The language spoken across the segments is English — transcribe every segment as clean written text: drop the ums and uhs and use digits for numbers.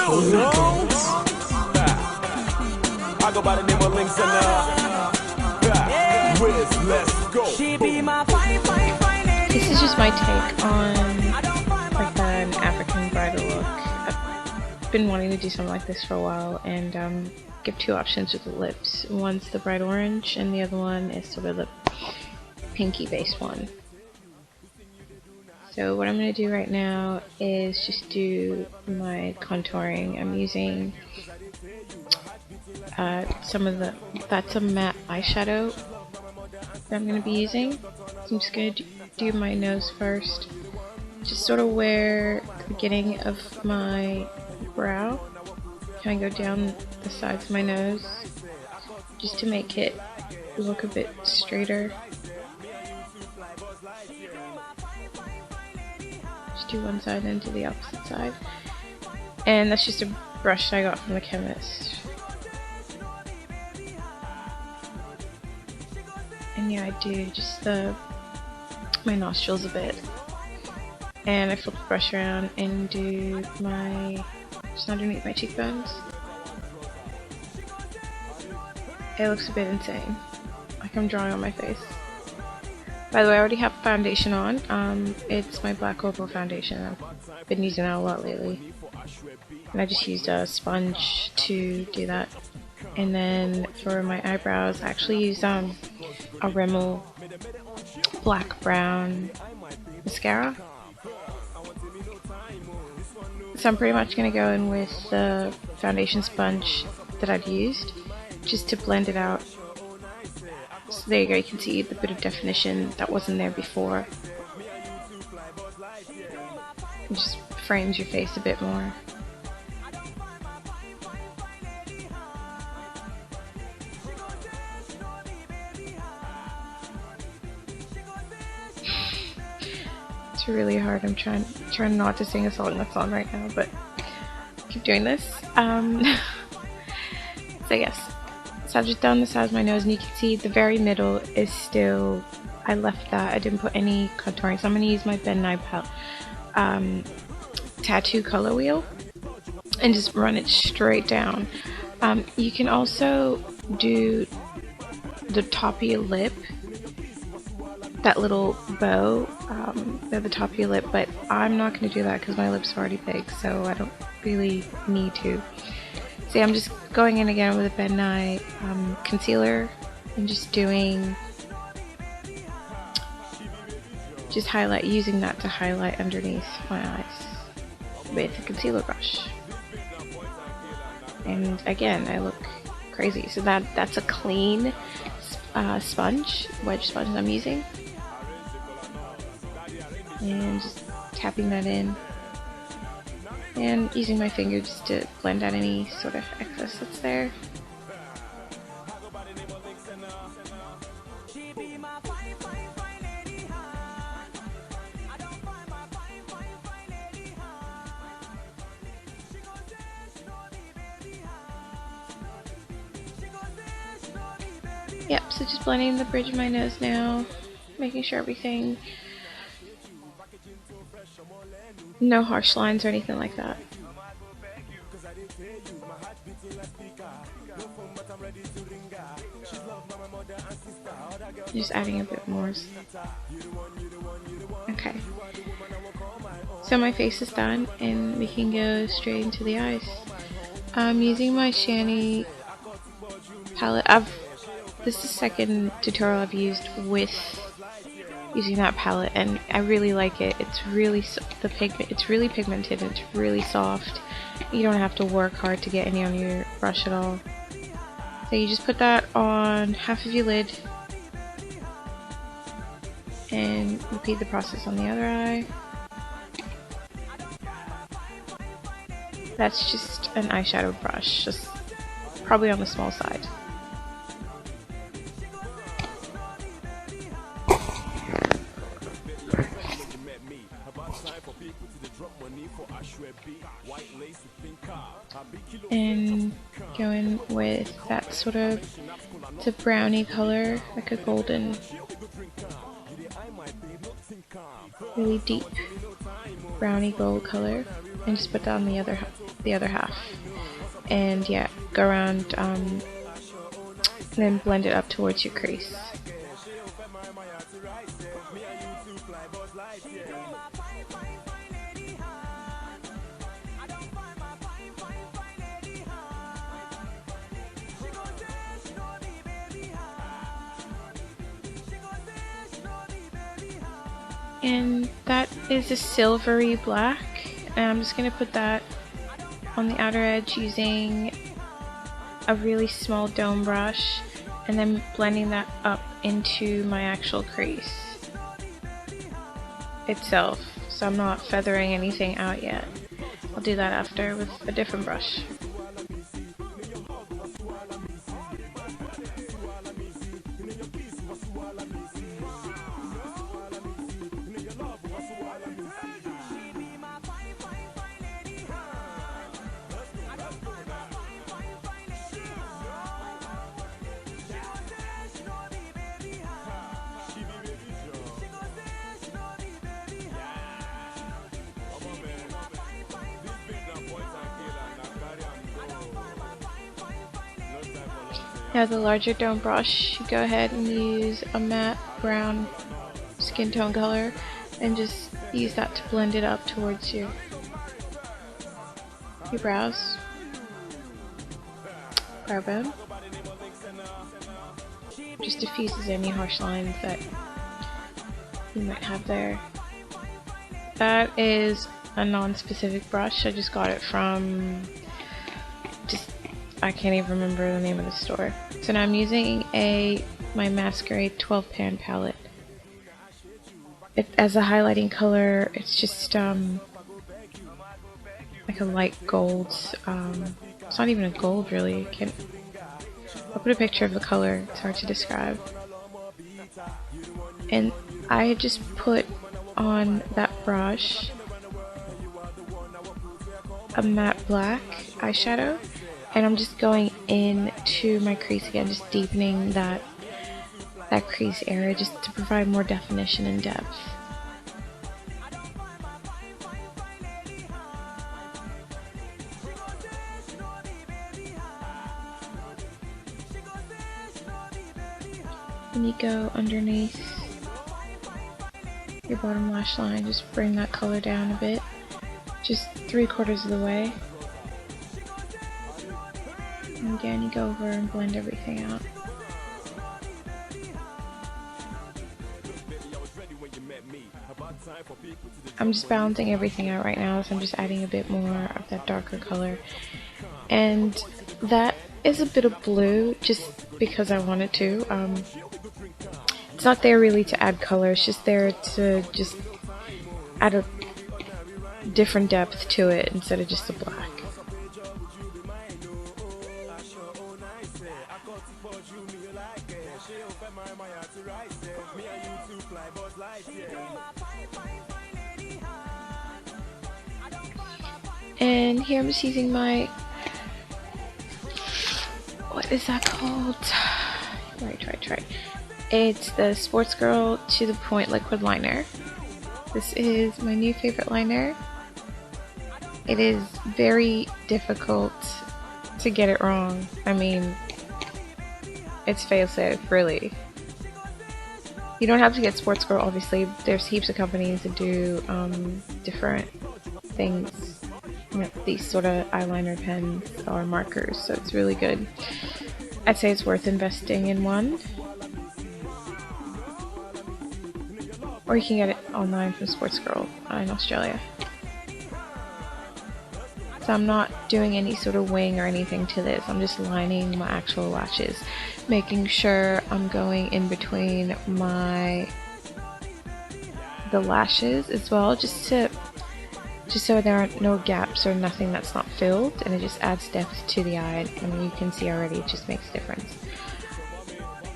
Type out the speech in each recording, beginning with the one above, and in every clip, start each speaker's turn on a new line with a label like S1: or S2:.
S1: I go by the name of Links and Wiz, let's go.
S2: This is just my take on like an African bridal look. I've been wanting to do something like this for a while, and give two options with the lips. One's the bright orange, and the other one is sort of the pinky based one. So what I'm going to do right now is just do my contouring. I'm using that's a matte eyeshadow that I'm going to be using. So I'm just going to do my nose first. Just sort of where the beginning of my brow, kind of go down the sides of my nose, just to make it look a bit straighter. Just do one side and do the opposite side. And that's just a brush I got from the chemist. And yeah, I do just my nostrils a bit. And I flip the brush around and do just underneath my cheekbones. It looks a bit insane, like I'm drawing on my face. By the way, I already have foundation on. It's my Black Opal foundation. I've been using that a lot lately. And I just used a sponge to do that. And then for my eyebrows, I actually used a Rimmel black brown mascara. So I'm pretty much going to go in with the foundation sponge that I've used, just to blend it out. So there you go, you can see the bit of definition that wasn't there before. It just frames your face a bit more. It's really hard. I'm trying not to sing a song that's on right now, but keep doing this. So yes, so I've just done the sides of my nose, and you can see the very middle is still, I left that, I didn't put any contouring, so I'm going to use my Ben Nye tattoo color wheel and just run it straight down. You can also do the top of your lip, that little bow at the top of your lip, but I'm not going to do that because my lips are already big, so I don't really need to. See, I'm just going in again with a Ben Nye concealer and just using that to highlight underneath my eyes with a concealer brush. And again, I look crazy. So that's a clean sponge, wedge sponge I'm using. And just tapping that in. And using my finger just to blend out any sort of excess that's there. Yep, so just blending the bridge of my nose now, making sure everything, no harsh lines or anything like that. Just adding a bit more. Okay. So my face is done, and we can go straight into the eyes. I'm using my Shani palette. This is the second tutorial I've used with using that palette, and I really like it. It's really it's really pigmented, and it's really soft. You don't have to work hard to get any on your brush at all. So you just put that on half of your lid and repeat the process on the other eye. That's just an eyeshadow brush, just probably on the small side. And go in with that sort of, it's a brownie color, like a golden, really deep brownie gold color, and just put that on the the other half. And yeah, go around, and then blend it up towards your crease. And that is a silvery black, and I'm just going to put that on the outer edge using a really small dome brush, and then blending that up into my actual crease itself, so I'm not feathering anything out yet. I'll do that after with a different brush. Now the larger dome brush, go ahead and use a matte brown skin tone color and just use that to blend it up towards your brows, brow bone. Just diffuses any harsh lines that you might have there. That is a non-specific brush. I just got it from I can't even remember the name of the store. So now I'm using my Masquerade 12 pan palette. As a highlighting color, it's just like a light gold. It's not even a gold really. I'll put a picture of the color. It's hard to describe. And I just put on that brush a matte black eyeshadow. And I'm just going into my crease again, just deepening that crease area just to provide more definition and depth. When you go underneath your bottom lash line, just bring that color down a bit, just 3/4 of the way. And again, you go over and blend everything out. I'm just balancing everything out right now, so I'm just adding a bit more of that darker color. And that is a bit of blue, just because I wanted to. It's not there really to add color, it's just there to just add a different depth to it instead of just the black. And here I'm just using my, what is that called? Right. It's the Sports Girl To The Point Liquid Liner. This is my new favorite liner. It is very difficult to get it wrong. I mean, it's fail-safe, really. You don't have to get Sports Girl, obviously. There's heaps of companies that do different things. You know, these sort of eyeliner pens or markers, so it's really good. I'd say it's worth investing in one. Or you can get it online from Sports Girl in Australia. So I'm not doing any sort of wing or anything to this. I'm just lining my actual lashes, making sure I'm going in between the lashes as well, just so there are no gaps or nothing that's not filled, and it just adds depth to the eye. And you can see already it just makes a difference.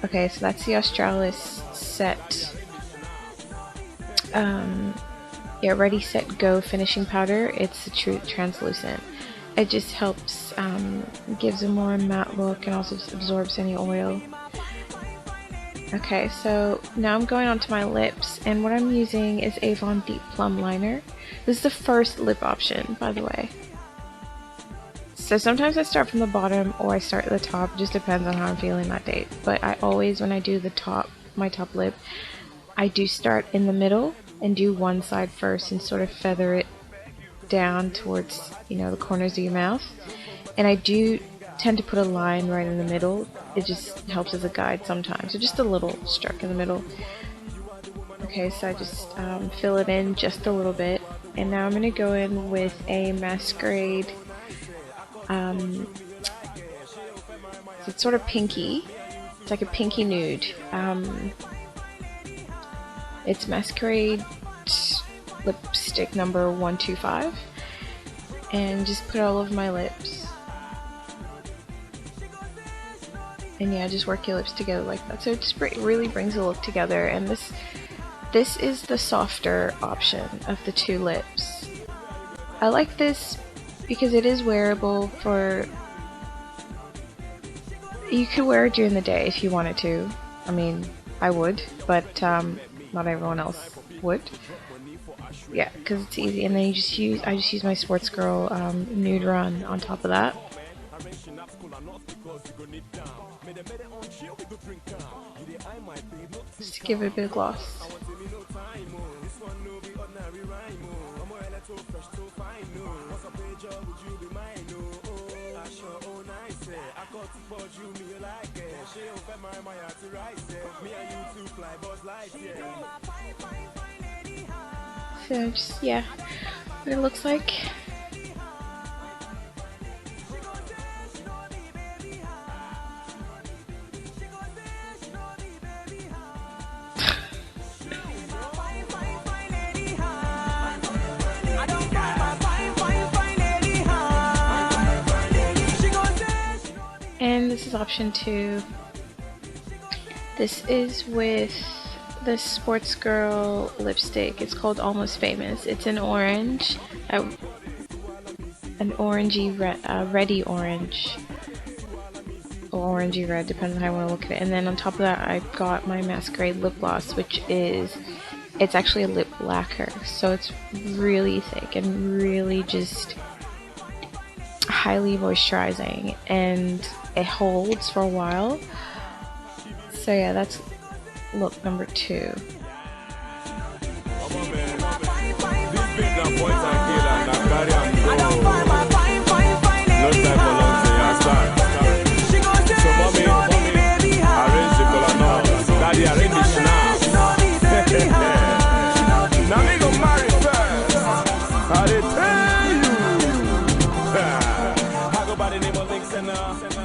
S2: Okay, so that's the Australis set. Yeah, Ready Set Go finishing powder. It's the true translucent. It just helps, gives a more matte look and also absorbs any oil. Okay, so now I'm going on to my lips, and what I'm using is Avon Deep Plum Liner. This is the first lip option, by the way. So sometimes I start from the bottom or I start at the top, just depends on how I'm feeling that day. But I always, when I do the top, my top lip, I do start in the middle and do one side first and sort of feather it down towards, you know, the corners of your mouth. And I do tend to put a line right in the middle. It just helps as a guide sometimes. So just a little stroke in the middle. Okay, so I just fill it in just a little bit. And now I'm going to go in with a masquerade. So it's sort of pinky. It's like a pinky nude. It's masquerade lipstick number 125. And just put it all over my lips. And yeah, just work your lips together like that. So it just really brings the look together. And this is the softer option of the two lips. I like this because it is wearable for... You could wear it during the day if you wanted to. I mean, I would, but not everyone else would. Yeah, because it's easy. And then I just use my sports girl nude run on top of that. Just to give it a bit of gloss. So just, yeah, what it looks like. And this is option 2. This is with the Sports Girl lipstick. It's called Almost Famous. It's an orange, an orangey reddy orange, or orangey red, depends on how I want to look at it. And then on top of that, I've got my masquerade lip gloss, which is, it's actually a lip lacquer, so it's really thick and really just highly moisturizing, and it holds for a while. So yeah, that's look number 2.
S1: I go by the name of Links and